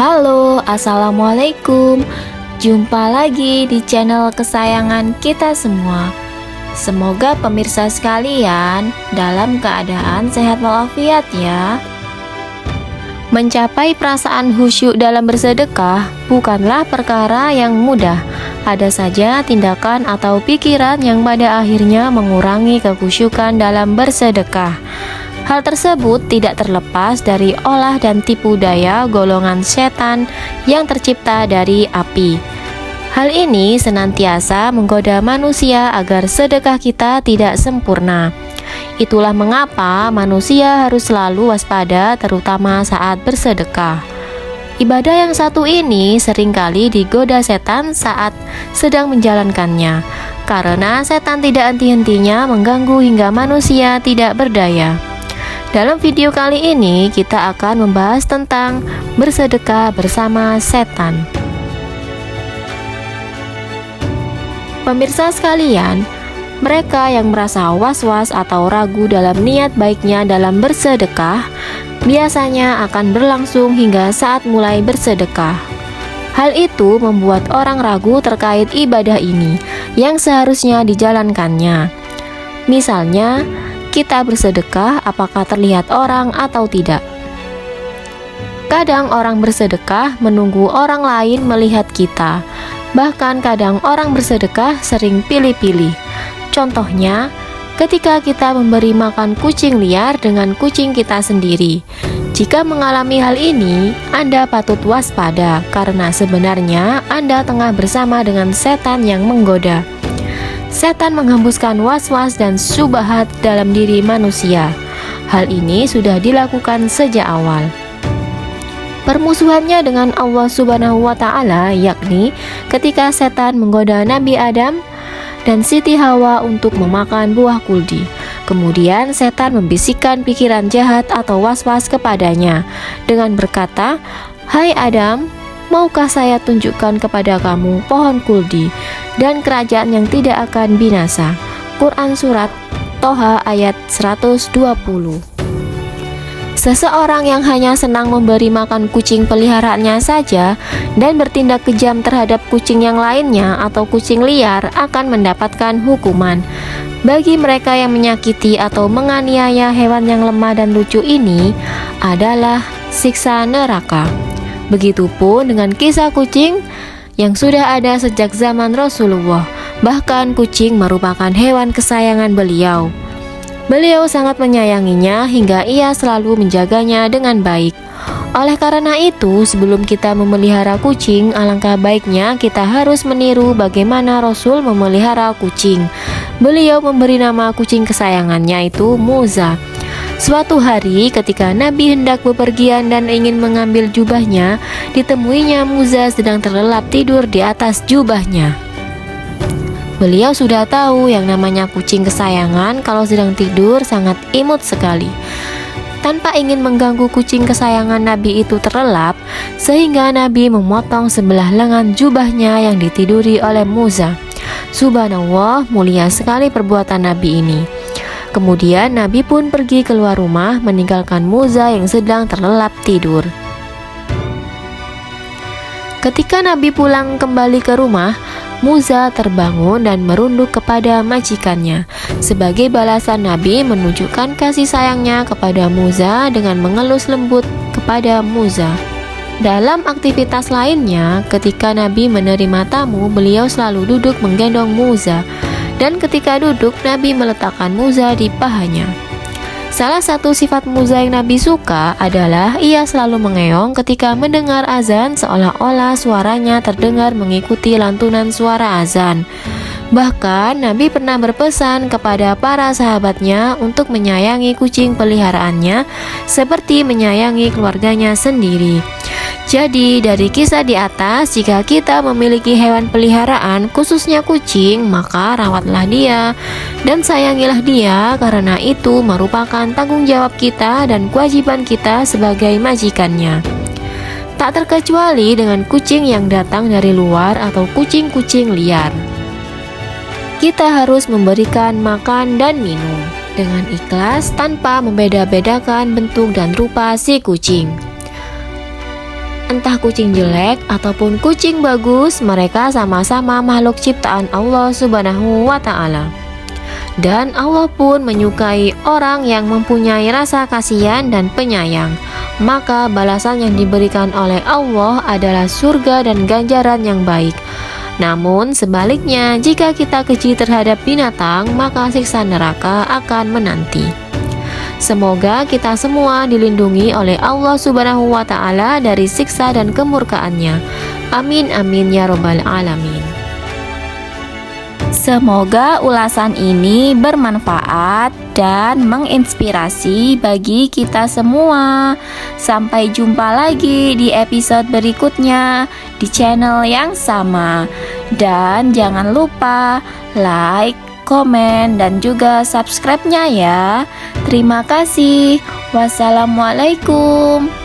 Halo, assalamualaikum. Jumpa lagi di channel kesayangan kita semua. Semoga pemirsa sekalian dalam keadaan sehat walafiat ya. Mencapai perasaan khusyuk dalam bersedekah bukanlah perkara yang mudah. Ada saja tindakan atau pikiran yang pada akhirnya mengurangi kekhusyukan dalam bersedekah. Hal tersebut tidak terlepas dari olah dan tipu daya golongan setan yang tercipta dari api. Hal ini senantiasa menggoda manusia agar sedekah kita tidak sempurna. Itulah mengapa manusia harus selalu waspada terutama saat bersedekah. Ibadah yang satu ini seringkali digoda setan saat sedang menjalankannya, karena setan tidak henti-hentinya mengganggu hingga manusia tidak berdaya. Dalam video kali ini kita akan membahas tentang bersedekah bersama setan. Pemirsa sekalian, mereka yang merasa was-was atau ragu dalam niat baiknya dalam bersedekah biasanya akan berlangsung hingga saat mulai bersedekah. Hal itu membuat orang ragu terkait ibadah ini yang seharusnya dijalankannya. Misalnya, kita bersedekah apakah terlihat orang atau tidak. Kadang orang bersedekah menunggu orang lain melihat kita. Bahkan kadang orang bersedekah sering pilih-pilih. Contohnya, ketika kita memberi makan kucing liar dengan kucing kita sendiri. Jika mengalami hal ini, Anda patut waspada karena sebenarnya Anda tengah bersama dengan setan yang menggoda. Setan menghembuskan was-was dan syubhat dalam diri manusia. Hal ini sudah dilakukan sejak awal. Permusuhannya dengan Allah Subhanahu wa Ta'ala, yakni ketika setan menggoda Nabi Adam dan Siti Hawa untuk memakan buah kuldi. Kemudian setan membisikkan pikiran jahat atau was-was kepadanya dengan berkata, "Hai Adam, maukah saya tunjukkan kepada kamu pohon kuldi dan kerajaan yang tidak akan binasa?" Quran Surat Toha ayat 120. Seseorang yang hanya senang memberi makan kucing peliharaannya saja dan bertindak kejam terhadap kucing yang lainnya atau kucing liar akan mendapatkan hukuman. Bagi mereka yang menyakiti atau menganiaya hewan yang lemah dan lucu ini adalah siksa neraka. Begitupun dengan kisah kucing yang sudah ada sejak zaman Rasulullah. Bahkan kucing merupakan hewan kesayangan beliau. Beliau sangat menyayanginya hingga ia selalu menjaganya dengan baik. Oleh karena itu, sebelum kita memelihara kucing, alangkah baiknya kita harus meniru bagaimana Rasul memelihara kucing. Beliau memberi nama kucing kesayangannya itu Muza. Suatu hari ketika Nabi hendak bepergian dan ingin mengambil jubahnya, ditemuinya Muza sedang terlelap tidur di atas jubahnya. Beliau sudah tahu yang namanya kucing kesayangan kalau sedang tidur sangat imut sekali. Tanpa ingin mengganggu kucing kesayangan Nabi itu terlelap, sehingga Nabi memotong sebelah lengan jubahnya yang ditiduri oleh Muza. Subhanallah, mulia sekali perbuatan Nabi ini. Kemudian Nabi pun pergi keluar rumah meninggalkan Muza yang sedang terlelap tidur. Ketika Nabi pulang kembali ke rumah, Muza terbangun dan merunduk kepada majikannya. Sebagai balasan, Nabi menunjukkan kasih sayangnya kepada Muza dengan mengelus lembut kepada Muza. Dalam aktivitas lainnya, ketika Nabi menerima tamu, beliau selalu duduk menggendong Muza. Dan ketika duduk, Nabi meletakkan Muza di pahanya. Salah satu sifat Muza yang Nabi suka adalah ia selalu mengeong ketika mendengar azan, seolah-olah suaranya terdengar mengikuti lantunan suara azan. Bahkan Nabi pernah berpesan kepada para sahabatnya untuk menyayangi kucing peliharaannya seperti menyayangi keluarganya sendiri. Jadi dari kisah di atas, jika kita memiliki hewan peliharaan khususnya kucing, maka rawatlah dia dan sayangilah dia, karena itu merupakan tanggung jawab kita dan kewajiban kita sebagai majikannya. Tak terkecuali dengan kucing yang datang dari luar atau kucing-kucing liar. Kita harus memberikan makan dan minum dengan ikhlas tanpa membeda-bedakan bentuk dan rupa si kucing. Entah kucing jelek ataupun kucing bagus, mereka sama-sama makhluk ciptaan Allah Subhanahu wa Ta'ala. Dan Allah pun menyukai orang yang mempunyai rasa kasihan dan penyayang. Maka balasan yang diberikan oleh Allah adalah surga dan ganjaran yang baik. Namun sebaliknya, jika kita keji terhadap binatang, maka siksa neraka akan menanti. Semoga kita semua dilindungi oleh Allah Subhanahu wa Ta'ala dari siksa dan kemurkaannya. Amin amin ya robbal alamin. Semoga ulasan ini bermanfaat dan menginspirasi bagi kita semua. Sampai jumpa lagi di episode berikutnya di channel yang sama. Dan jangan lupa like, komen, dan juga subscribe-nya ya. Terima kasih. Wassalamualaikum.